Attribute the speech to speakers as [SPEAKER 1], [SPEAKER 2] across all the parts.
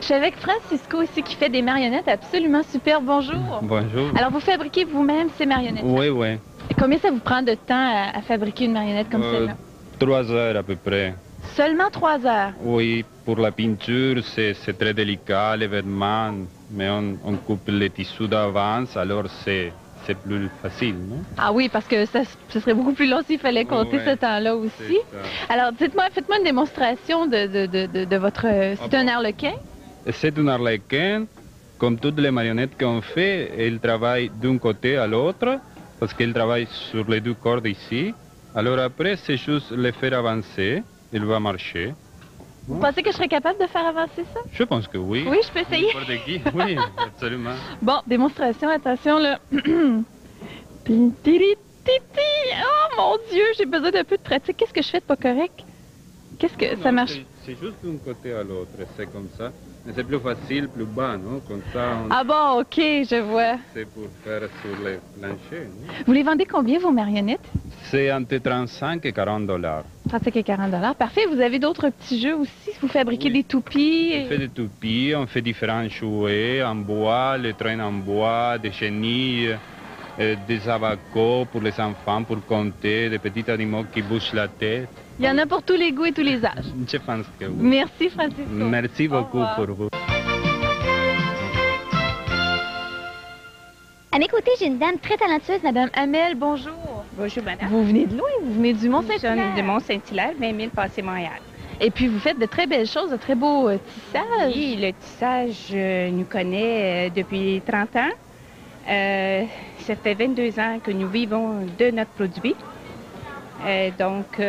[SPEAKER 1] suis avec Francisco ici qui fait des marionnettes absolument super. Bonjour.
[SPEAKER 2] Bonjour.
[SPEAKER 1] Alors, vous fabriquez vous-même ces marionnettes?
[SPEAKER 2] Oui, oui.
[SPEAKER 1] Et combien ça vous prend de temps à fabriquer une marionnette comme celle-là?
[SPEAKER 2] 3 heures à peu près.
[SPEAKER 1] Seulement 3 heures.
[SPEAKER 2] Oui, pour la peinture, c'est très délicat, les vêtements, mais on coupe les tissus d'avance, alors c'est plus facile, non?
[SPEAKER 1] Ah oui, parce que ça serait beaucoup plus long s'il fallait compter
[SPEAKER 2] Ouais,
[SPEAKER 1] ce temps-là aussi. Alors, dites-moi, faites-moi une démonstration de votre... C'est un arlequin?
[SPEAKER 2] C'est un arlequin, comme toutes les marionnettes qu'on fait, il travaille d'un côté à l'autre, parce qu'il travaille sur les 2 cordes ici. Alors après, c'est juste le faire avancer, il va marcher.
[SPEAKER 1] Vous pensez que je serais capable de faire avancer ça?
[SPEAKER 2] Je pense que oui.
[SPEAKER 1] Oui, je peux essayer.
[SPEAKER 2] N'importe qui, oui, absolument.
[SPEAKER 1] Bon, démonstration, attention là. Pin-tiri-titi. Oh mon Dieu, j'ai besoin d'un peu de pratique. Qu'est-ce que je fais de pas correct? Qu'est-ce que ça marche?
[SPEAKER 2] C'est juste d'un côté à l'autre, c'est comme ça. Mais c'est plus facile, plus bas, non? Comme ça,
[SPEAKER 1] Ah bon, ok, je vois.
[SPEAKER 2] c'est pour faire sur les planchers, non?
[SPEAKER 1] Vous les vendez combien vos marionnettes?
[SPEAKER 2] C'est entre 35 et 40 $.
[SPEAKER 1] 35 et 40 $. Parfait. Vous avez d'autres petits jeux aussi? Vous fabriquez
[SPEAKER 2] Oui.
[SPEAKER 1] des toupies?
[SPEAKER 2] On fait des toupies, on fait différents jouets en bois, les trains en bois, des chenilles, des abacos pour les enfants, pour compter, des petits animaux qui bougent la tête.
[SPEAKER 1] Il y en a pour tous les goûts et tous les âges.
[SPEAKER 2] Je pense que oui.
[SPEAKER 1] Merci, Francisco.
[SPEAKER 2] Merci beaucoup
[SPEAKER 1] revoir.
[SPEAKER 2] pour vous.
[SPEAKER 1] À mes côtés, j'ai une dame très talentueuse, Madame Hamel. Bonjour.
[SPEAKER 3] Bonjour, madame.
[SPEAKER 1] Vous venez de loin, vous venez du
[SPEAKER 3] Nous sommes
[SPEAKER 1] Mont-Saint-Hilaire.
[SPEAKER 3] de Mont-Saint-Hilaire, 20 000 passé Montréal.
[SPEAKER 1] Et puis, vous faites de très belles choses, de très beaux tissages.
[SPEAKER 3] Oui, le tissage nous connaît depuis 30 ans. Ça fait 22 ans que nous vivons de notre produit. Donc,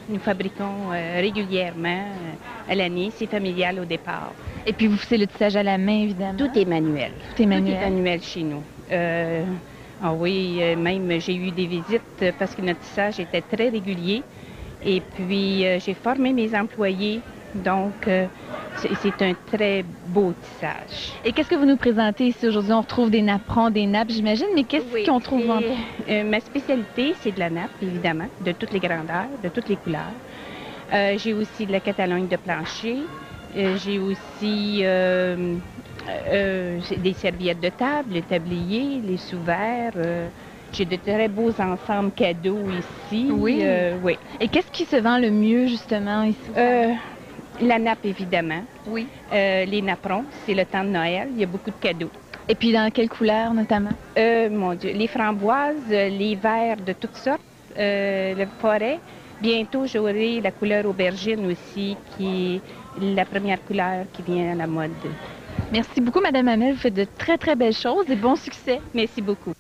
[SPEAKER 3] nous fabriquons régulièrement à l'année. C'est familial au départ.
[SPEAKER 1] Et puis, c'est le tissage à la main, évidemment.
[SPEAKER 3] Tout est manuel.
[SPEAKER 1] Tout est manuel.
[SPEAKER 3] Tout est manuel chez nous. Ah oui, même j'ai eu des visites parce que notre tissage était très régulier. Et puis, j'ai formé mes employés. Donc, c'est un très beau tissage.
[SPEAKER 1] Et qu'est-ce que vous nous présentez ici aujourd'hui? On retrouve des napperons, des nappes, j'imagine, mais qu'est-ce qu'on trouve en
[SPEAKER 3] Ma spécialité, c'est de la nappe, évidemment, de toutes les grandeurs, de toutes les couleurs. J'ai aussi de la Catalogne de plancher. J'ai aussi des serviettes de table, le tablier, les sous-verts. J'ai de très beaux ensembles cadeaux ici.
[SPEAKER 1] Oui.
[SPEAKER 3] Oui.
[SPEAKER 1] Et qu'est-ce qui se vend le mieux, justement, ici?
[SPEAKER 3] La nappe, évidemment.
[SPEAKER 1] Oui.
[SPEAKER 3] Les napperons, c'est le temps de Noël. Il y a beaucoup de cadeaux.
[SPEAKER 1] Et puis, dans quelle couleur, notamment?
[SPEAKER 3] Mon Dieu, les framboises, les verts de toutes sortes, le forêt. Bientôt, j'aurai la couleur aubergine aussi, qui est la première couleur qui vient à la mode.
[SPEAKER 1] Merci beaucoup, Madame Hamel. Vous faites de très, très belles choses et bon succès.
[SPEAKER 3] Merci beaucoup.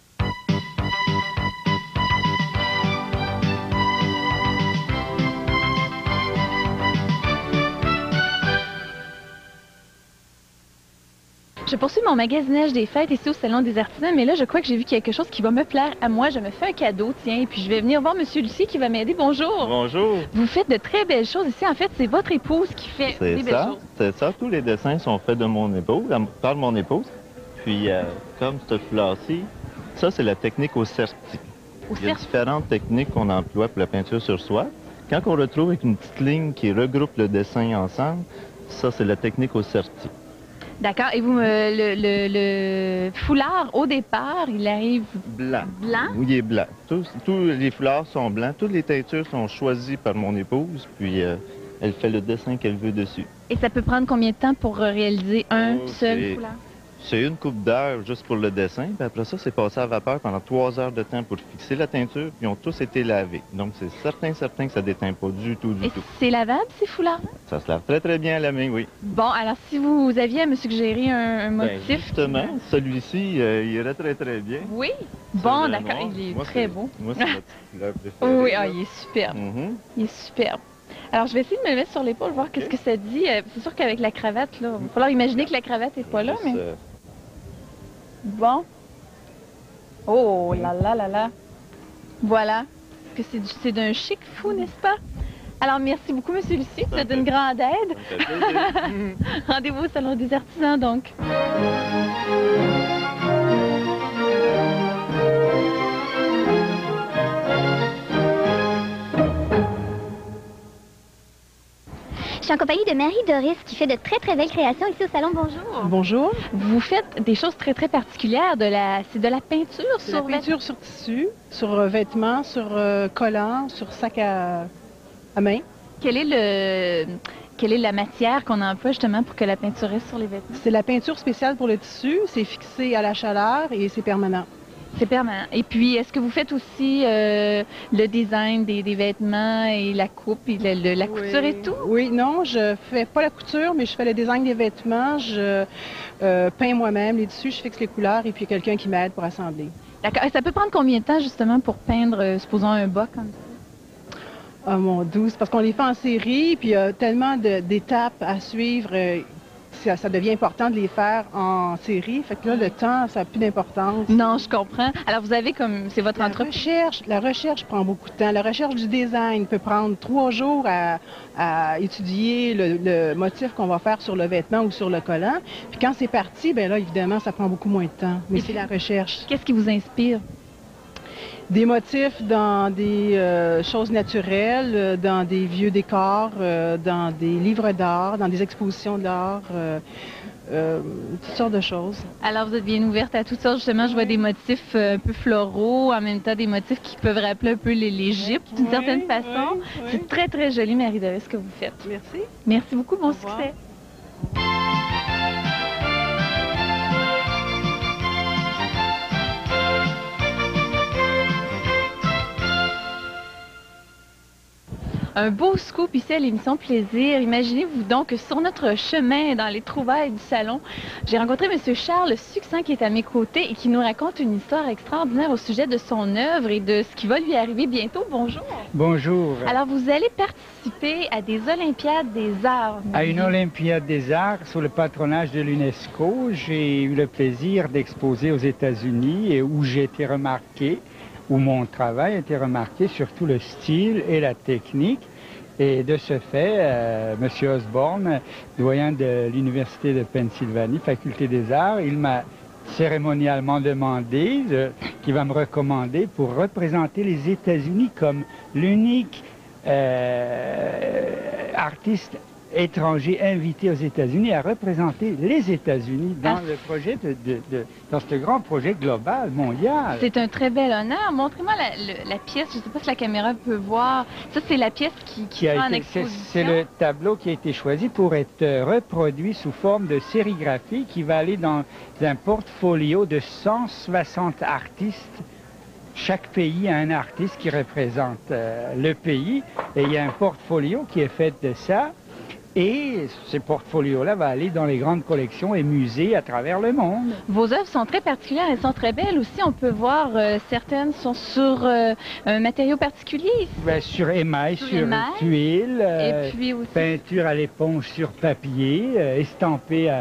[SPEAKER 1] Je poursuis mon magasinage des fêtes ici au Salon des Artisans, mais là, je crois que j'ai vu quelque chose qui va me plaire à moi. Je me fais un cadeau, tiens, et puis je vais venir voir Monsieur Lucie qui va m'aider. Bonjour.
[SPEAKER 4] Bonjour.
[SPEAKER 1] Vous faites de très belles choses ici. En fait, c'est votre épouse qui fait des belles choses.
[SPEAKER 4] C'est ça. Tous les dessins sont faits de mon épouse, par mon épouse. Puis, comme cette fleur-ci, ça, c'est la technique au certi. Il y a différentes techniques qu'on emploie pour la peinture sur soie. Quand on retrouve avec une petite ligne qui regroupe le dessin ensemble, ça, c'est la technique au certi.
[SPEAKER 1] D'accord. Et vous, le foulard, au départ, il arrive
[SPEAKER 4] Blanc.
[SPEAKER 1] blanc?
[SPEAKER 4] Oui, il est blanc. Tous les fleurs sont blancs. Toutes les teintures sont choisies par mon épouse. Puis, elle fait le dessin qu'elle veut dessus.
[SPEAKER 1] Et ça peut prendre combien de temps pour réaliser un seul foulard?
[SPEAKER 4] C'est une coupe d'heure juste pour le dessin. Puis après ça, c'est passé à vapeur pendant 3 heures de temps pour fixer la teinture. Puis ils ont tous été lavés. Donc, c'est certain que ça déteint pas du tout, du tout.
[SPEAKER 1] C'est lavable, ces foulards?
[SPEAKER 4] Ça se lave très, très bien à la main, oui.
[SPEAKER 1] Bon, alors si vous aviez à me suggérer un
[SPEAKER 4] Ben,
[SPEAKER 1] motif...
[SPEAKER 4] justement, celui-ci, il irait très, très bien.
[SPEAKER 1] Oui? Bon,
[SPEAKER 4] Le
[SPEAKER 1] d'accord,
[SPEAKER 4] noir.
[SPEAKER 1] il est
[SPEAKER 4] Moi,
[SPEAKER 1] très beau.
[SPEAKER 4] Moi, c'est ma petite couleur préférée.
[SPEAKER 1] Oui,
[SPEAKER 4] là.
[SPEAKER 1] il est superbe.
[SPEAKER 4] Mhm.
[SPEAKER 1] Il est superbe. Alors, je vais essayer de me le mettre sur l'épaule, voir qu'est-ce que ça dit. C'est sûr qu'avec la cravate, là, il va falloir imaginer que la cravate n'est pas là,
[SPEAKER 4] Juste,
[SPEAKER 1] mais... Bon. Oh là là là là. Voilà. Que c'est d'un chic fou, n'est-ce pas? Alors, merci beaucoup, Monsieur Lucie. Vous êtes d'une grande aide.
[SPEAKER 4] Ça fait plaisir.
[SPEAKER 1] Rendez-vous au Salon des Artisans, donc.
[SPEAKER 5] Je suis en compagnie de Marie Doris qui fait de très très belles créations ici au salon. Bonjour.
[SPEAKER 6] Bonjour.
[SPEAKER 1] Vous faites des choses très très particulières. C'est de la peinture
[SPEAKER 6] C'est la peinture sur tissu, sur vêtements, sur collants, sur sac à main.
[SPEAKER 1] Quelle est la matière qu'on emploie justement pour que la peinture reste sur les vêtements?
[SPEAKER 6] C'est la peinture spéciale pour le tissu. C'est fixé à la chaleur et c'est permanent.
[SPEAKER 1] C'est permanent. Et puis, est-ce que vous faites aussi le design des vêtements et la coupe et la couture et tout?
[SPEAKER 6] Oui, non, je fais pas la couture, mais je fais le design des vêtements. Je peins moi-même les tissus, je fixe les couleurs et puis il y a quelqu'un qui m'aide pour assembler.
[SPEAKER 1] D'accord. Et ça peut prendre combien de temps justement pour peindre, supposons, un bas comme ça?
[SPEAKER 6] Oh mon Dieu, c'est parce qu'on les fait en série, puis il y a tellement d'étapes à suivre. Ça devient important de les faire en série. Fait que là, le temps, ça n'a plus d'importance.
[SPEAKER 1] Non, je comprends. Alors, vous avez c'est votre entreprise.
[SPEAKER 6] La recherche prend beaucoup de temps. La recherche du design peut prendre 3 jours à étudier le motif qu'on va faire sur le vêtement ou sur le collant. Puis quand c'est parti, bien là, évidemment, ça prend beaucoup moins de temps. Mais c'est la recherche.
[SPEAKER 1] Qu'est-ce qui vous inspire?
[SPEAKER 6] Des motifs dans des choses naturelles, dans des vieux décors, dans des livres d'art, dans des expositions d'art, toutes sortes de choses.
[SPEAKER 1] Alors, vous êtes bien ouverte à toutes sortes. Justement, je vois des motifs un peu floraux, en même temps des motifs qui peuvent rappeler un peu l'Égypte d'une certaine façon. C'est très, très joli, Marie Doris, ce que vous faites.
[SPEAKER 6] Merci.
[SPEAKER 1] Merci beaucoup. Bon succès. Un beau scoop ici à l'émission Plaisir. Imaginez-vous donc que sur notre chemin dans les trouvailles du salon, j'ai rencontré M. Charles Succinct qui est à mes côtés et qui nous raconte une histoire extraordinaire au sujet de son œuvre et de ce qui va lui arriver bientôt. Bonjour.
[SPEAKER 7] Bonjour.
[SPEAKER 1] Alors, vous allez participer à des Olympiades des arts.
[SPEAKER 7] À une Olympiade des arts sous le patronage de l'UNESCO. J'ai eu le plaisir d'exposer aux États-Unis et où j'ai été remarqué, où mon travail a été remarqué, surtout le style et la technique. Et de ce fait, M. Osborne, doyen de l'Université de Pennsylvanie, Faculté des Arts, il m'a cérémonialement demandé, qu'il va me recommander pour représenter les États-Unis comme l'unique artiste étranger invité aux États-Unis à représenter les États-Unis dans le projet dans ce grand projet global, mondial.
[SPEAKER 1] C'est un très bel honneur. Montrez-moi la pièce. Je ne sais pas si la caméra peut voir. Ça, c'est la pièce qui est en exposition.
[SPEAKER 7] C'est le tableau qui a été choisi pour être reproduit sous forme de sérigraphie qui va aller dans un portfolio de 160 artistes. Chaque pays a un artiste qui représente le pays et il y a un portfolio qui est fait de ça. Et ce portfolio-là va aller dans les grandes collections et musées à travers le monde.
[SPEAKER 1] Vos œuvres sont très particulières, elles sont très belles aussi. On peut voir certaines sont sur un matériau particulier.
[SPEAKER 7] Ben, sur émail, sur tuile,
[SPEAKER 1] et puis aussi
[SPEAKER 7] peinture à l'éponge sur papier, estampé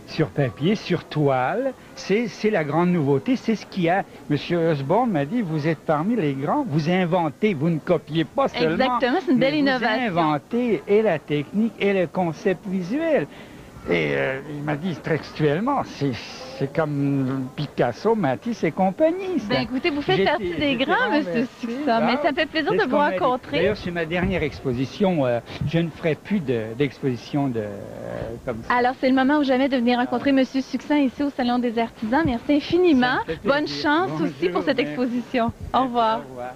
[SPEAKER 7] sur papier, sur toile. C'est la grande nouveauté, c'est ce qu'il y a. M. Osborne m'a dit, vous êtes parmi les grands, vous inventez, vous ne copiez pas seulement.
[SPEAKER 1] Exactement, c'est une belle innovation.
[SPEAKER 7] Vous inventez et la technique et le concept visuel. Et il m'a dit textuellement, c'est comme Picasso, Matisse et compagnie.
[SPEAKER 1] Ben écoutez, vous faites partie des grands, M. Succinct, mais ça me fait plaisir de vous rencontrer.
[SPEAKER 7] D'ailleurs, c'est ma dernière exposition. Je ne ferai plus d'exposition comme ça.
[SPEAKER 1] Alors, c'est le moment ou jamais de venir rencontrer M. Succinct ici au Salon des Artisans. Merci infiniment. Bonne chance aussi pour cette exposition. Au revoir.
[SPEAKER 7] Au revoir.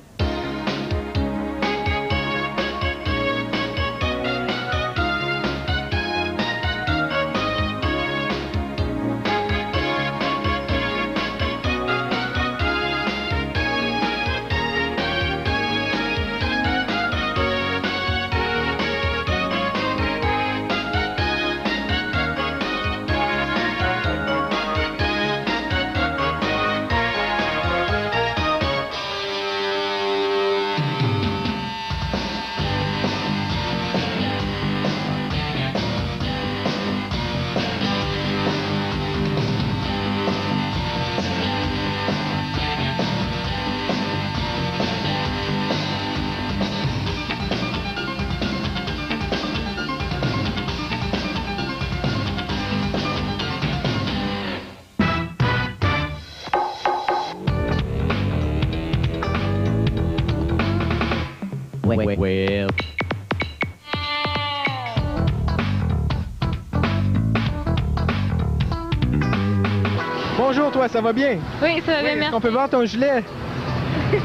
[SPEAKER 8] bonjour, toi, ça va bien?
[SPEAKER 1] Oui, ça va bien,
[SPEAKER 8] Est-ce
[SPEAKER 1] merci.
[SPEAKER 8] qu'on peut voir ton gilet?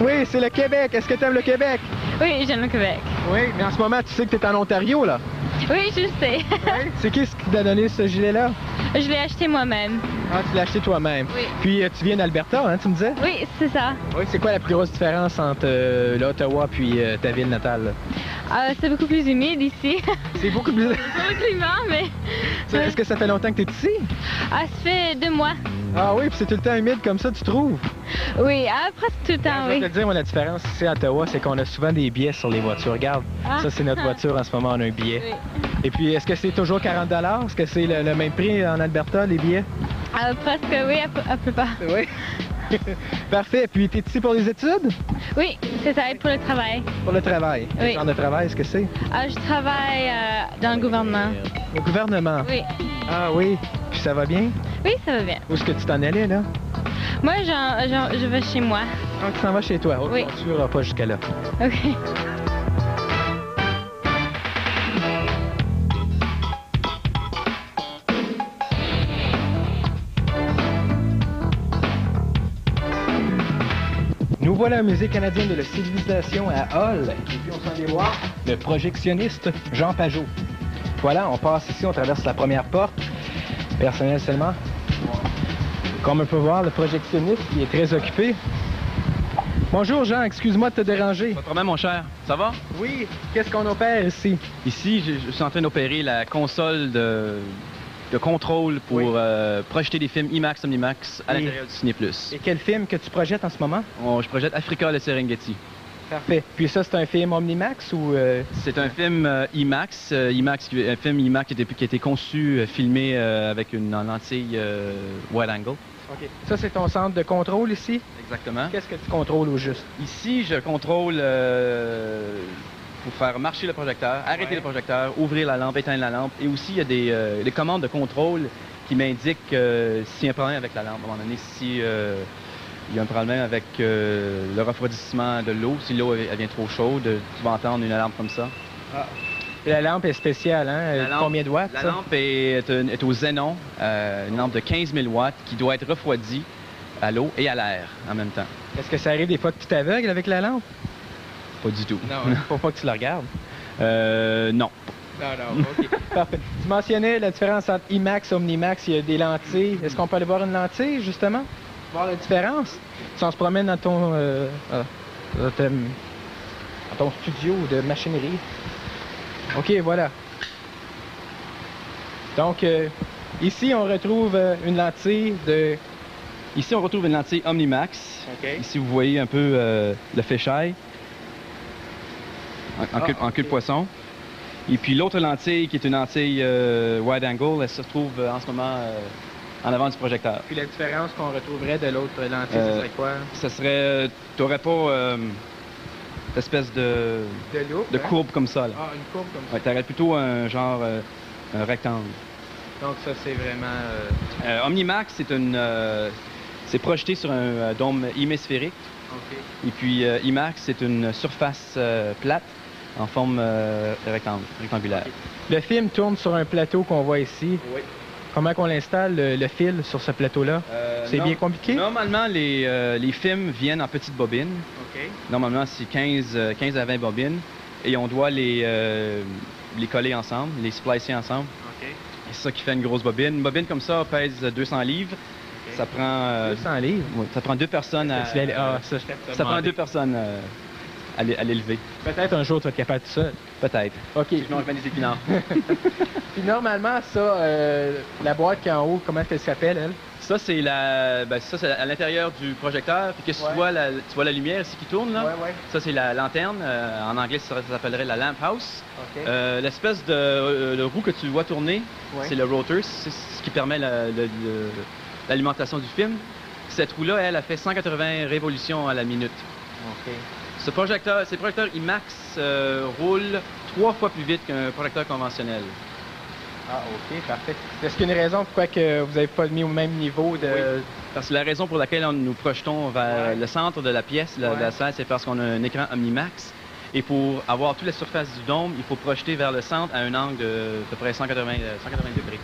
[SPEAKER 8] Oui, c'est le Québec. Est-ce que tu aimes le Québec?
[SPEAKER 1] Oui, j'aime le Québec.
[SPEAKER 8] Oui, mais en ce moment, tu sais que tu es en Ontario, là.
[SPEAKER 1] Oui, je le sais.
[SPEAKER 8] Oui. C'est qui qui t'a donné ce gilet-là?
[SPEAKER 1] Je l'ai acheté moi-même.
[SPEAKER 8] Ah, tu l'as acheté toi-même.
[SPEAKER 1] Oui.
[SPEAKER 8] Puis, tu viens d'Alberta, hein, tu me disais?
[SPEAKER 1] Oui, c'est ça.
[SPEAKER 8] Oui, c'est quoi la plus grosse différence entre l'Ottawa puis ta ville natale? Là?
[SPEAKER 1] C'est beaucoup plus humide ici.
[SPEAKER 8] C'est beaucoup plus...
[SPEAKER 1] Pour le climat, mais...
[SPEAKER 8] Est-ce que ça fait longtemps que tu es ici?
[SPEAKER 1] Ah, ça fait 2 mois.
[SPEAKER 8] Ah oui, puis c'est tout le temps humide comme ça, tu trouves?
[SPEAKER 1] Oui, presque tout le temps,
[SPEAKER 8] Je vais
[SPEAKER 1] oui.
[SPEAKER 8] te dire, moi, la différence ici à Ottawa, c'est qu'on a souvent des billets sur les voitures. Regarde, ça, c'est notre voiture en ce moment, on a un billet.
[SPEAKER 1] Oui.
[SPEAKER 8] Et puis, est-ce que c'est toujours 40 $? Est-ce que c'est le même prix en Alberta, les billets?
[SPEAKER 1] Presque, oui, à peu près.
[SPEAKER 8] Oui. Parfait. Puis, tu es ici pour les études?
[SPEAKER 1] Oui, c'est ça, et pour le travail.
[SPEAKER 8] Pour le travail. Quel
[SPEAKER 1] Oui.
[SPEAKER 8] genre de travail, est-ce que c'est?
[SPEAKER 1] Je travaille dans le gouvernement.
[SPEAKER 8] Au gouvernement?
[SPEAKER 1] Oui.
[SPEAKER 8] Ah oui. Puis, ça va bien?
[SPEAKER 1] Oui, ça va bien.
[SPEAKER 8] Où est-ce que tu t'en allais, là?
[SPEAKER 1] Moi, je vais chez moi.
[SPEAKER 8] Ah, tu t'en vas chez toi?
[SPEAKER 1] Oui.
[SPEAKER 8] Tu n'iras pas jusqu'à là.
[SPEAKER 1] OK.
[SPEAKER 8] Nous voilà au Musée canadien de la civilisation à Hull. Et puis on s'en est voir le projectionniste Jean Pajot. Voilà, on passe ici, on traverse la première porte. Personnel seulement. Comme on peut voir, le projectionniste il est très occupé. Bonjour Jean, excuse-moi de te déranger.
[SPEAKER 9] Pas de problème, mon cher. Ça va?
[SPEAKER 8] Oui, qu'est-ce qu'on opère ici?
[SPEAKER 9] Ici, je suis en train d'opérer la console de contrôle pour
[SPEAKER 8] Oui.
[SPEAKER 9] projeter des films IMAX, Omnimax à
[SPEAKER 8] Et-
[SPEAKER 9] l'intérieur du Ciné+.
[SPEAKER 8] Et quel film que tu projettes en ce moment?
[SPEAKER 9] Je projette Africa, le Serengeti.
[SPEAKER 8] Parfait. Puis ça, c'est un film Omnimax ou...
[SPEAKER 9] C'est un film IMAX, un film IMAX qui a été conçu, filmé avec une lentille wide angle.
[SPEAKER 8] OK. Ça, c'est ton centre de contrôle ici?
[SPEAKER 9] Exactement.
[SPEAKER 8] Qu'est-ce que tu contrôles au juste?
[SPEAKER 9] Ici, je contrôle pour faire marcher le projecteur, arrêter le projecteur, ouvrir la lampe, éteindre la lampe. Et aussi, il y a des commandes de contrôle qui m'indiquent s'il y a un problème avec la lampe. À un moment donné, si il y a un problème avec le refroidissement de l'eau, si l'eau elle vient trop chaude, tu vas entendre une alarme comme ça.
[SPEAKER 8] Et la lampe est spéciale, hein?
[SPEAKER 9] La lampe-
[SPEAKER 8] Combien de watts,
[SPEAKER 9] La
[SPEAKER 8] ça?
[SPEAKER 9] lampe est au xénon, une lampe de 15 000 watts qui doit être refroidie à l'eau et à l'air en même temps.
[SPEAKER 8] Est-ce que ça arrive des fois que tu t'aveugles avec la lampe?
[SPEAKER 9] Pas du tout.
[SPEAKER 8] Non, faut pas que tu la regardes.
[SPEAKER 9] Non.
[SPEAKER 8] Non, OK. Parfait. Tu mentionnais la différence entre IMAX et Omnimax, il y a des lentilles. Est-ce qu'on peut aller voir une lentille, justement? Voir la différence? Si on se promène dans ton, dans ton studio de machinerie. OK, voilà. Donc, ici, on retrouve une lentille de...
[SPEAKER 9] Ici, on retrouve une lentille Omnimax.
[SPEAKER 8] OK.
[SPEAKER 9] Ici, vous voyez un peu le fisheye en queue de poisson. Et puis l'autre lentille, qui est une lentille wide angle, elle se trouve en ce moment en avant du projecteur.
[SPEAKER 8] Puis la différence qu'on retrouverait de l'autre lentille, ce serait quoi?
[SPEAKER 9] Ça serait... Tu n'aurais pas l'espèce de
[SPEAKER 8] loupe, hein?
[SPEAKER 9] courbe comme ça. Là.
[SPEAKER 8] Ah, une courbe comme ça.
[SPEAKER 9] Ouais, tu aurais plutôt un genre un rectangle.
[SPEAKER 8] Donc ça, c'est vraiment...
[SPEAKER 9] Omnimax, c'est projeté sur un dôme hémisphérique.
[SPEAKER 8] OK.
[SPEAKER 9] Et puis IMAX, c'est une surface plate en forme rectangulaire.
[SPEAKER 8] Le film tourne sur un plateau qu'on voit ici.
[SPEAKER 9] Oui.
[SPEAKER 8] Comment qu'on l'installe, le fil, sur ce plateau-là? C'est bien compliqué?
[SPEAKER 9] Normalement, les films viennent en petites bobines.
[SPEAKER 8] OK.
[SPEAKER 9] Normalement, c'est 15 à 20 bobines. Et on doit les coller ensemble, les splicer ensemble.
[SPEAKER 8] OK.
[SPEAKER 9] Et c'est ça qui fait une grosse bobine. Une bobine comme ça pèse 200 livres. Ça prend...
[SPEAKER 8] 200 livres?
[SPEAKER 9] Oui, ça prend 2 personnes à... Ça prend 2 personnes à l'élever.
[SPEAKER 8] Peut-être un jour, tu vas être capable tout seul.
[SPEAKER 9] Peut-être.
[SPEAKER 8] OK.
[SPEAKER 9] Je mange bien des épinards.
[SPEAKER 8] Puis normalement, ça, la boîte qui est en haut, comment elle s'appelle, elle?
[SPEAKER 9] Ça, c'est c'est à l'intérieur du projecteur. Puis qu'est-ce que tu vois la lumière ici qui tourne, là?
[SPEAKER 8] Ouais.
[SPEAKER 9] Ça, c'est la lanterne. En anglais, ça s'appellerait la lamp house.
[SPEAKER 8] OK.
[SPEAKER 9] L'espèce de roue que tu vois tourner,
[SPEAKER 8] Ouais.
[SPEAKER 9] c'est le rotor. C'est ce qui permet l'alimentation du film. Cette roue-là, elle a fait 180 révolutions à la minute.
[SPEAKER 8] OK.
[SPEAKER 9] Ces projecteurs IMAX roulent 3 fois plus vite qu'un projecteur conventionnel.
[SPEAKER 8] Ah, OK, parfait. Est-ce qu'il y a une raison pourquoi que vous n'avez pas mis au même niveau de...
[SPEAKER 9] Oui. Parce que la raison pour laquelle nous projetons vers le centre de la pièce, de la salle, c'est parce qu'on a un écran Omnimax. Et pour avoir toute la surface du dôme, il faut projeter vers le centre à un angle de peu près 180 degrés.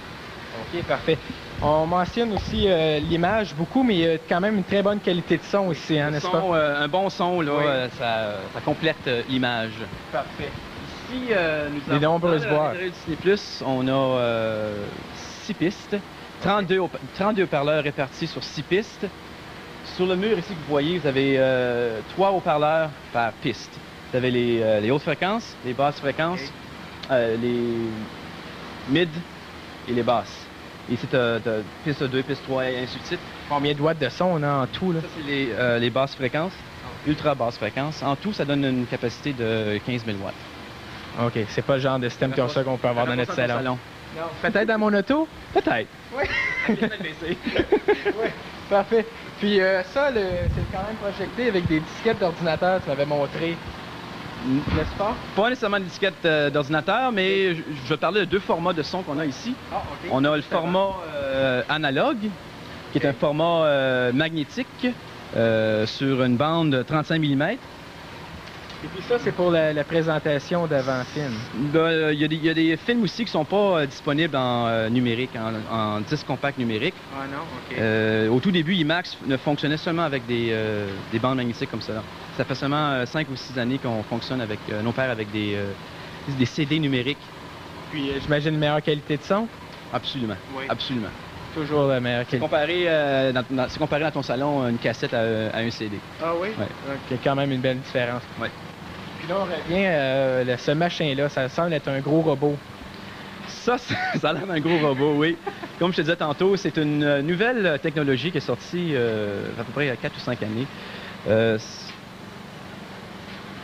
[SPEAKER 8] OK, parfait. On mentionne aussi l'image beaucoup, mais il y a quand même une très bonne qualité de son ici, hein, n'est-ce pas?
[SPEAKER 9] Un bon son, là, oui. Ça complète l'image.
[SPEAKER 8] Parfait.
[SPEAKER 9] Ici, nous avons
[SPEAKER 8] des nombreuses boîtes.
[SPEAKER 9] Disney+, on a 6 pistes, 32 haut-parleurs répartis sur 6 pistes. Sur le mur ici que vous voyez, vous avez 3 haut-parleurs par piste. Vous avez les hautes fréquences, les basses fréquences, les mid et les basses. Ici, tu as piste 2, piste 3 et ainsi de suite.
[SPEAKER 8] Combien de watts de son on a en tout, là?
[SPEAKER 9] Ça, c'est les basses fréquences, ultra basses fréquences. En tout, ça donne une capacité de 15 000 watts.
[SPEAKER 8] OK, c'est pas le genre de système comme ça qu'on peut avoir dans notre salon.
[SPEAKER 9] Non.
[SPEAKER 8] Peut-être dans mon auto?
[SPEAKER 9] Peut-être.
[SPEAKER 8] Oui. Oui, parfait. Puis ça, c'est quand même projecté avec des disquettes d'ordinateur, tu m'avais montré. N'est-ce pas?
[SPEAKER 9] Pas nécessairement une disquette d'ordinateur, mais je vais parler de 2 formats de son qu'on a ici.
[SPEAKER 8] Ah, OK.
[SPEAKER 9] On a le format analogue, qui est un format magnétique sur une bande 35 mm.
[SPEAKER 8] Et puis ça, c'est pour la présentation d'avant-film.
[SPEAKER 9] Il y a des films aussi qui ne sont pas disponibles en numérique, en disque compact numérique.
[SPEAKER 8] Ah non? OK.
[SPEAKER 9] Au tout début, IMAX ne fonctionnait seulement avec des bandes magnétiques comme ça. Ça fait seulement 5 ou 6 années qu'on fonctionne avec nos pères avec des CD numériques.
[SPEAKER 8] Puis j'imagine une meilleure qualité de son?
[SPEAKER 9] Absolument.
[SPEAKER 8] Oui.
[SPEAKER 9] Absolument.
[SPEAKER 8] Toujours la meilleure qualité.
[SPEAKER 9] C'est comparé dans ton salon une cassette à un CD.
[SPEAKER 8] Ah oui?
[SPEAKER 9] Ouais.
[SPEAKER 8] Il y a quand même une belle différence.
[SPEAKER 9] Oui.
[SPEAKER 8] Puis là, on revient, ce machin-là, ça semble être un gros robot.
[SPEAKER 9] Ça a l'air d'un gros robot, oui. Comme je te disais tantôt, c'est une nouvelle technologie qui est sortie à peu près il y a 4 ou 5 années.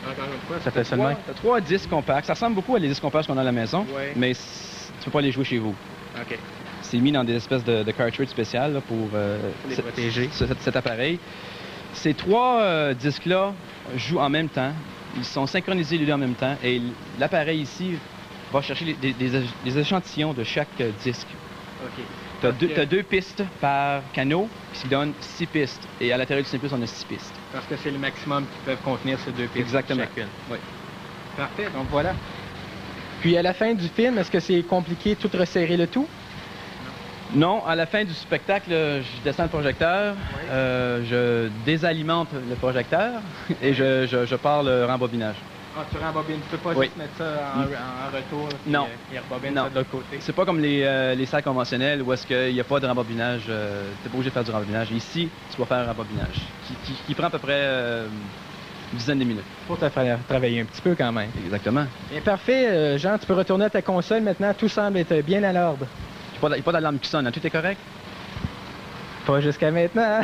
[SPEAKER 8] Encore une fois, ça fait seulement...
[SPEAKER 9] Tu as 3 disques compacts. Ça ressemble beaucoup à les disques compacts qu'on a à la maison, mais tu peux pas les jouer chez vous.
[SPEAKER 8] OK.
[SPEAKER 9] C'est mis dans des espèces de cartridge spéciales là, pour
[SPEAKER 8] les protéger.
[SPEAKER 9] Cet appareil. Ces 3 disques-là jouent en même temps. Ils sont synchronisés les deux en même temps. Et l'appareil ici va chercher des échantillons de chaque disque.
[SPEAKER 8] OK.
[SPEAKER 9] Tu as 2 pistes par canot, ce qui donne 6 pistes. Et à l'intérieur du Simplus, on a 6 pistes.
[SPEAKER 8] Parce que c'est le maximum qu'ils peuvent contenir ces 2 pistes.
[SPEAKER 9] Exactement.
[SPEAKER 8] Chacune.
[SPEAKER 9] Oui.
[SPEAKER 8] Parfait, donc voilà. Puis à la fin du film, est-ce que c'est compliqué de tout resserrer le tout?
[SPEAKER 9] Non, à la fin du spectacle, je descends le projecteur, je désalimente le projecteur et je pars le rembobinage.
[SPEAKER 8] Ah, tu rembobines, tu peux pas juste mettre ça en retour puis,
[SPEAKER 9] non.
[SPEAKER 8] Et rembobine ça de l'autre côté?
[SPEAKER 9] C'est pas comme les salles conventionnelles où est-ce qu'il n'y a pas de rembobinage, tu n'es pas obligé de faire du rembobinage. Ici, tu dois faire un rembobinage qui prend à peu près une dizaine de minutes.
[SPEAKER 8] Pour te faire travailler un petit peu quand même.
[SPEAKER 9] Exactement.
[SPEAKER 8] Bien, parfait. Jean, tu peux retourner à ta console maintenant. Tout semble être bien à l'ordre.
[SPEAKER 9] Il n'y a pas d'alarme qui sonne, hein? Tout est correct?
[SPEAKER 8] Pas jusqu'à maintenant.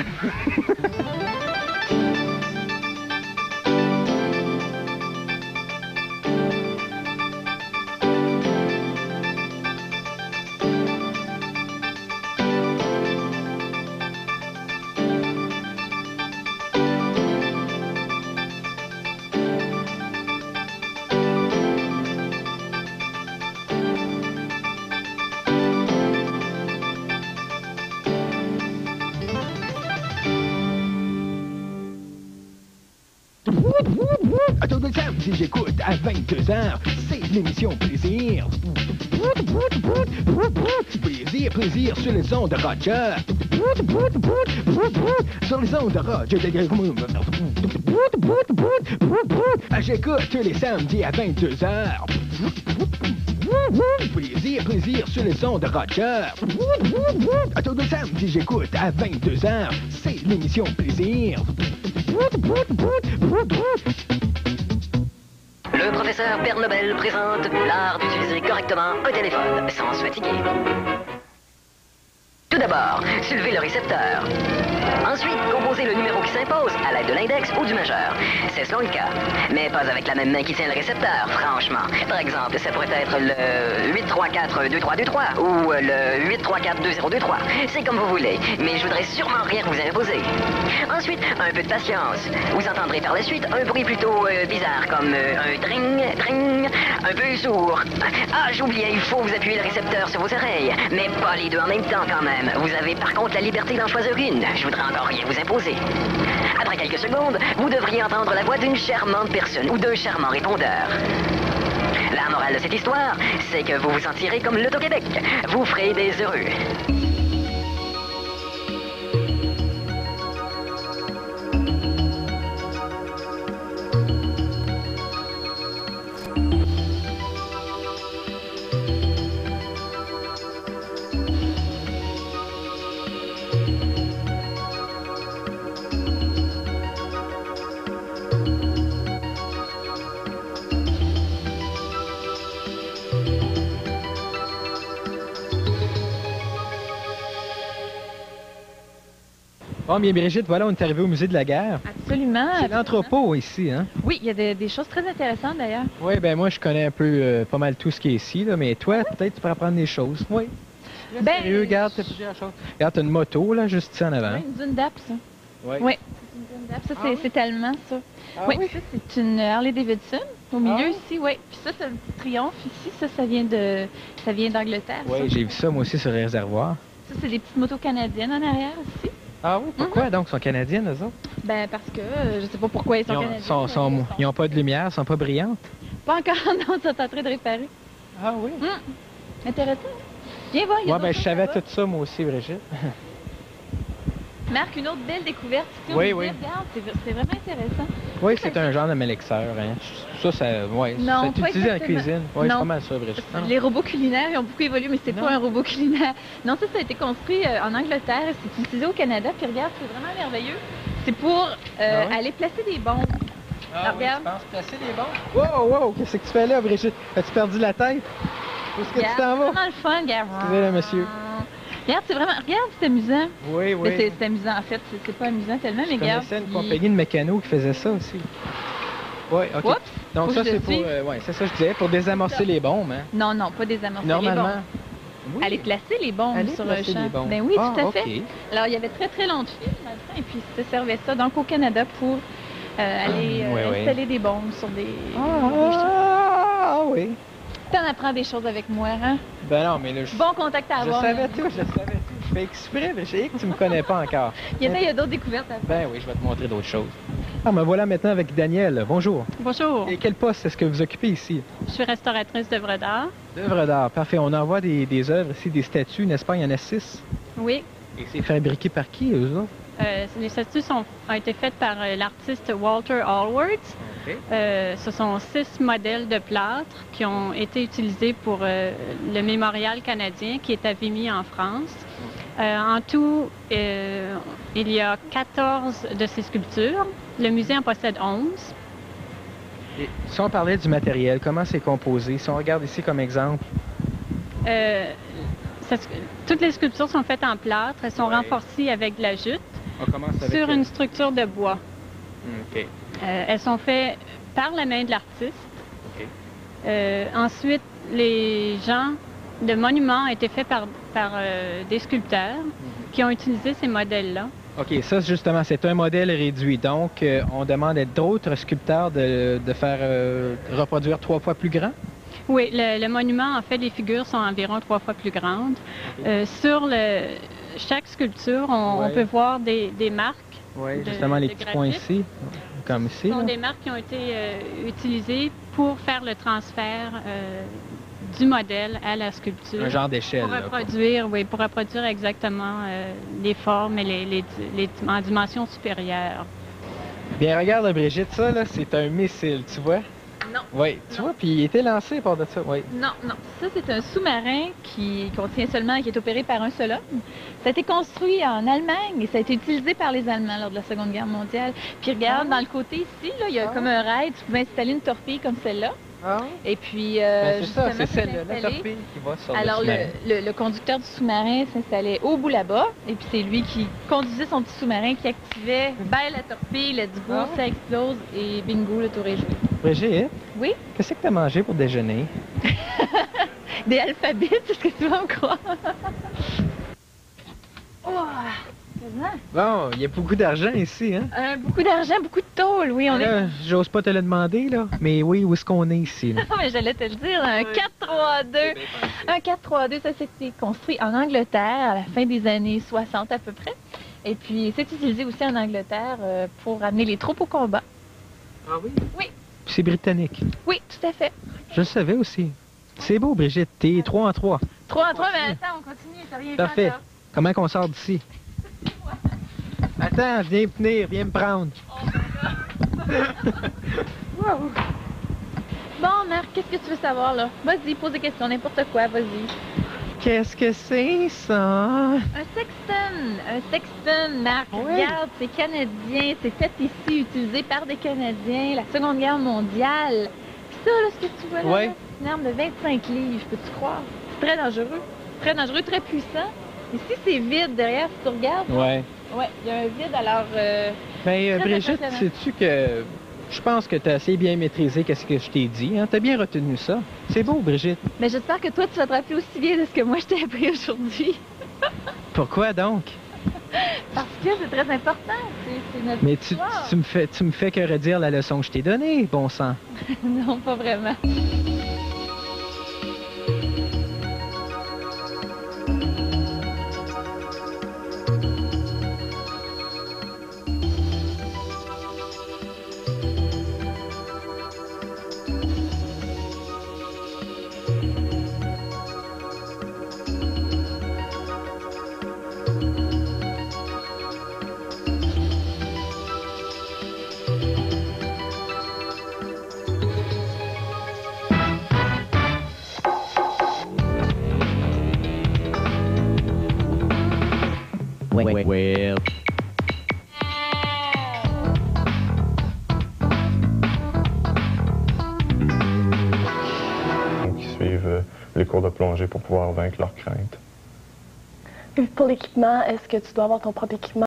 [SPEAKER 10] À tout le samedi, j'écoute à 22h, c'est l'émission Plaisir. Plaisir, plaisir sur les ondes de Roger. Sur les ondes de Roger. J'écoute tous les samedis à 22h. Plaisir, plaisir sur les ondes de Roger. À tout le samedi, j'écoute à 22h, c'est l'émission Plaisir.
[SPEAKER 11] Le professeur Père Nobel présente l'art d'utiliser correctement un téléphone sans se fatiguer. Tout d'abord, soulevez le récepteur. Ensuite, composez le numéro qui s'impose à l'aide de l'index ou du majeur. C'est selon le cas, mais pas avec la même main qui tient le récepteur, franchement. Par exemple, ça pourrait être le 834-2323 ou le 834-2023. C'est comme vous voulez, mais je voudrais sûrement rien vous imposer. Ensuite, un peu de patience. Vous entendrez par la suite un bruit plutôt bizarre, comme un dring, dring, un peu sourd. Ah, j'oubliais, il faut vous appuyer le récepteur sur vos oreilles, mais pas les deux en même temps quand même. Vous avez par contre la liberté d'en choisir une. Je voudrais encore rien vous imposer. Après quelques secondes, vous devriez entendre la voix d'une charmante personne ou d'un charmant répondeur. La La morale de cette histoire, c'est que vous vous sentirez comme l'Auto-Québec. Vous ferez des heureux.
[SPEAKER 8] Bon, bien Brigitte, voilà, on est arrivé au musée de la guerre.
[SPEAKER 1] Absolument.
[SPEAKER 8] C'est l'entrepôt ici, hein?
[SPEAKER 1] Oui, il y a des choses très intéressantes d'ailleurs.
[SPEAKER 8] Oui, ben moi, je connais un peu, pas mal tout ce qui est ici, là, mais toi, peut-être tu pourrais apprendre des choses. Oui.
[SPEAKER 1] Ben,
[SPEAKER 8] Sérieux, regarde, t'as plusieurs choses. Regarde, t'as une moto, là, juste ici en avant.
[SPEAKER 1] Oui, une dune d'App, ça.
[SPEAKER 8] Oui.
[SPEAKER 1] Oui, c'est une dune d'App. Ça, c'est allemand, ça.
[SPEAKER 8] Ah
[SPEAKER 1] oui,
[SPEAKER 8] oui?
[SPEAKER 1] ça, c'est une Harley Davidson. Au milieu,
[SPEAKER 8] Ah.
[SPEAKER 1] ici, oui. Puis ça, c'est un petit triomphe ici. Ça vient d'Angleterre.
[SPEAKER 8] Oui,
[SPEAKER 1] ça.
[SPEAKER 8] j'ai vu ça, moi aussi, sur les réservoirs.
[SPEAKER 1] Ça, c'est des petites motos canadiennes en arrière, ici.
[SPEAKER 8] Ah oui? Pourquoi, donc? Ils sont canadiennes, eux autres?
[SPEAKER 1] Ben, parce que, je sais pas pourquoi ils sont canadiennes.
[SPEAKER 8] Ils n'ont pas de lumière, ils sont pas brillantes?
[SPEAKER 1] Pas encore, non, ils sont en train de réparer.
[SPEAKER 8] Ah oui?
[SPEAKER 1] Intéressant. Viens voir, il y a
[SPEAKER 8] Ouais, ben,
[SPEAKER 1] d'autres
[SPEAKER 8] je
[SPEAKER 1] choses
[SPEAKER 8] savais
[SPEAKER 1] là-bas.
[SPEAKER 8] tout ça, moi aussi, Brigitte.
[SPEAKER 1] Marc, une autre belle découverte ici.
[SPEAKER 8] Oui,
[SPEAKER 1] au musée.
[SPEAKER 8] oui.
[SPEAKER 1] Regarde, c'est vraiment intéressant.
[SPEAKER 8] Oui, c'est un genre de mélexeur, hein. Ouais,
[SPEAKER 1] Non,
[SPEAKER 8] c'est
[SPEAKER 1] pas
[SPEAKER 8] utilisé en
[SPEAKER 1] exactement.
[SPEAKER 8] cuisine. Oui, c'est
[SPEAKER 1] Non.
[SPEAKER 8] pas mal ça, Brigitte. Non, non.
[SPEAKER 1] Les robots culinaires, ils ont beaucoup évolué, mais c'est pas un robot culinaire. Non, ça a été construit en Angleterre et c'est utilisé au Canada. Puis regarde, c'est vraiment merveilleux. C'est pour aller placer des bombes.
[SPEAKER 8] Ah,
[SPEAKER 1] Alors, regarde.
[SPEAKER 8] tu penses placer des bombes? Wow, qu'est-ce que tu fais là, Brigitte? As-tu perdu la tête? Où est-ce que tu t'en vas?
[SPEAKER 1] C'est vraiment le fun, regarde.
[SPEAKER 8] Excusez-le, monsieur.
[SPEAKER 1] Regarde, regarde, c'est amusant.
[SPEAKER 8] Oui, oui.
[SPEAKER 1] Mais c'est amusant, en fait. C'est pas amusant tellement, mais
[SPEAKER 8] Je
[SPEAKER 1] regarde.
[SPEAKER 8] connaissais une compagnie de mécanos qui faisait ça aussi. Oui, OK.
[SPEAKER 1] Oups,
[SPEAKER 8] Donc
[SPEAKER 1] faut
[SPEAKER 8] ça,
[SPEAKER 1] que je
[SPEAKER 8] c'est
[SPEAKER 1] le
[SPEAKER 8] pour,
[SPEAKER 1] suive.
[SPEAKER 8] c'est ça que je disais, pour désamorcer les bombes, hein?
[SPEAKER 1] Non, pas désamorcer
[SPEAKER 8] Normalement.
[SPEAKER 1] les bombes. Aller placer les bombes
[SPEAKER 8] Aller
[SPEAKER 1] sur
[SPEAKER 8] placer
[SPEAKER 1] un champ.
[SPEAKER 8] les bombes.
[SPEAKER 1] Ben oui,
[SPEAKER 8] Ah,
[SPEAKER 1] tout à
[SPEAKER 8] OK.
[SPEAKER 1] fait. Alors, il y avait très longs de fil dans le temps, et puis ça servait ça, donc au Canada, pour aller installer des bombes sur des
[SPEAKER 8] Ah oui.
[SPEAKER 1] T'en apprends des choses avec moi, hein?
[SPEAKER 8] Ben non, mais là,
[SPEAKER 1] Bon contact à avoir.
[SPEAKER 8] je savais tout. Je fais exprès, mais je sais que tu me connais pas encore.
[SPEAKER 1] Il y a d'autres découvertes à faire.
[SPEAKER 8] Ben oui, je vais te montrer d'autres choses. Ah, me voilà maintenant avec Danielle. Bonjour.
[SPEAKER 12] Bonjour.
[SPEAKER 8] Et quel poste est-ce que vous occupez ici?
[SPEAKER 12] Je suis restauratrice d'œuvres d'art.
[SPEAKER 8] D'œuvres d'art, parfait. On en voit des œuvres ici, des statues, n'est-ce pas? Il y en a 6.
[SPEAKER 12] Oui.
[SPEAKER 8] Et c'est fabriqué par qui, eux autres?
[SPEAKER 12] Les statues ont été faites par l'artiste Walter Allworth.
[SPEAKER 8] OK.
[SPEAKER 12] Ce sont 6 modèles de plâtre qui ont été utilisés pour le mémorial canadien qui est à Vimy en France. En tout, il y a 14 de ces sculptures. Le musée en possède 11.
[SPEAKER 8] Et si on parlait du matériel, comment c'est composé? Si on regarde ici comme exemple.
[SPEAKER 12] Toutes les sculptures sont faites en plâtre. Elles sont renforcées avec de la jute
[SPEAKER 8] On commence avec
[SPEAKER 12] sur une structure de bois.
[SPEAKER 8] OK.
[SPEAKER 12] Elles sont faites par la main de l'artiste.
[SPEAKER 8] OK.
[SPEAKER 12] Ensuite, le monument a été fait par des sculpteurs qui ont utilisé ces modèles-là.
[SPEAKER 8] OK, ça, justement, c'est un modèle réduit. Donc, on demande à d'autres sculpteurs de faire reproduire 3 fois plus grand?
[SPEAKER 12] Oui, le monument, en fait, les figures sont environ 3 fois plus grandes. Sur chaque sculpture, on peut voir des marques.
[SPEAKER 8] Oui, justement, les petits points ici, comme ici.
[SPEAKER 12] Ce sont
[SPEAKER 8] là.
[SPEAKER 12] des marques qui ont été utilisées pour faire le transfert du modèle à la sculpture.
[SPEAKER 8] Un genre d'échelle.
[SPEAKER 12] Pour
[SPEAKER 8] là,
[SPEAKER 12] pour reproduire exactement les formes et en dimension supérieure.
[SPEAKER 8] Bien, regarde, Brigitte, ça, là, c'est un missile, tu vois?
[SPEAKER 1] Non.
[SPEAKER 8] Oui, tu vois, puis il était lancé par de ça, oui.
[SPEAKER 1] Non. Ça, c'est un sous-marin qui est opéré par un seul homme. Ça a été construit en Allemagne et ça a été utilisé par les Allemands lors de la Seconde Guerre mondiale. Puis regarde, dans le côté ici, là, il y a comme un rail, tu pouvais installer une torpille comme celle-là.
[SPEAKER 8] Ah.
[SPEAKER 1] Et puis,
[SPEAKER 8] Ben, c'est ça,
[SPEAKER 1] justement,
[SPEAKER 8] c'est celle-là, la
[SPEAKER 1] installé.
[SPEAKER 8] torpille qui va sur
[SPEAKER 1] Alors,
[SPEAKER 8] le sous-marin.
[SPEAKER 1] le conducteur du sous-marin s'installait au bout là-bas, et puis c'est lui qui conduisait son petit sous-marin, qui activait, la torpille, let's go, ça explose, et bingo, le tour est joué.
[SPEAKER 8] Brigitte?
[SPEAKER 1] Oui?
[SPEAKER 8] Qu'est-ce que tu as mangé pour déjeuner?
[SPEAKER 1] Des alphabets, est-ce que tu vas me croire? Oh!
[SPEAKER 8] Bon, il y a beaucoup d'argent ici, hein?
[SPEAKER 1] Beaucoup d'argent, beaucoup de tôle, oui.
[SPEAKER 8] J'ose pas te le demander, là. Mais oui, où est-ce qu'on est ici? Là?
[SPEAKER 1] Non, mais j'allais te le dire, un 4-3-2. Un 4-3-2, ça s'est construit en Angleterre à la fin des années 60 à peu près. Et puis, c'est utilisé aussi en Angleterre pour amener les troupes au combat.
[SPEAKER 8] Ah oui?
[SPEAKER 1] Oui.
[SPEAKER 8] C'est britannique.
[SPEAKER 1] Oui, tout à fait.
[SPEAKER 8] Je le savais aussi. C'est beau, Brigitte. T'es 3 en 3.
[SPEAKER 1] 3 en 3, mais attends, on continue, t'as rien
[SPEAKER 8] Parfait.
[SPEAKER 1] fait encore.
[SPEAKER 8] Comment qu'on sort d'ici? Attends, viens venir, viens me prendre.
[SPEAKER 1] Wow. Bon, Marc, qu'est-ce que tu veux savoir, là? Vas-y, pose des questions, n'importe quoi, vas-y.
[SPEAKER 8] Qu'est-ce que c'est, ça?
[SPEAKER 1] Un sexton, Marc.
[SPEAKER 8] Oui.
[SPEAKER 1] Regarde, c'est canadien, c'est fait ici, utilisé par des Canadiens, la Seconde Guerre mondiale. Puis ça, là, ce que tu vois là,
[SPEAKER 8] Ouais.
[SPEAKER 1] là, c'est une arme de 25 livres, peux-tu croire? C'est très dangereux, très puissant. Ici, c'est vide derrière, si tu regardes.
[SPEAKER 8] Ouais.
[SPEAKER 1] Ouais, il y a un vide, alors...
[SPEAKER 8] Mais
[SPEAKER 1] très
[SPEAKER 8] Brigitte,
[SPEAKER 1] impressionnant.
[SPEAKER 8] sais-tu que je pense que tu as assez bien maîtrisé qu'est-ce que je t'ai dit, hein? Tu as bien retenu ça. C'est beau, Brigitte.
[SPEAKER 1] Mais j'espère que toi, tu vas te rappeler aussi bien de ce que moi, je t'ai appris aujourd'hui.
[SPEAKER 8] Pourquoi donc?
[SPEAKER 1] Parce que c'est très important, c'est notre
[SPEAKER 8] Mais
[SPEAKER 1] histoire.
[SPEAKER 8] tu me fais que redire la leçon que je t'ai donnée, bon sang.
[SPEAKER 1] Non, pas vraiment.
[SPEAKER 13] Well.
[SPEAKER 14] Donc, ils suivent les cours de plongée pour pouvoir vaincre leurs craintes.
[SPEAKER 15] Pour l'équipement, est-ce que tu dois avoir ton propre équipement?